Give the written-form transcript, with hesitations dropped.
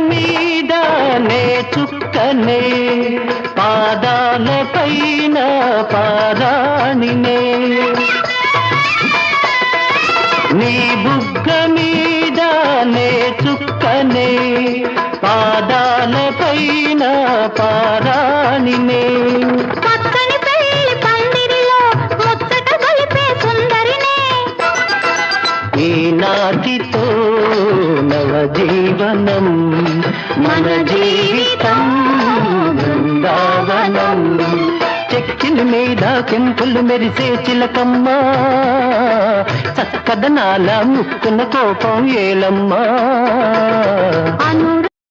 మీద నే చుక్కనే పాదాల పైన పారాణినే నీ బుగ్గ మీద నే చుక్కనే పాదాల పైన పారాణినే పక్కని పెళ్లి పందిరిలో ముచ్చట గొలిపే సుందరినే ఈనాటితో నవజీవనం మన జీవితం బృందావనం చెక్కిలి మీద కెంపులు మెరిసే చిలకమ్మ చక్కదనాల ముక్కున కోపం ఏలమ్మా అనురాగ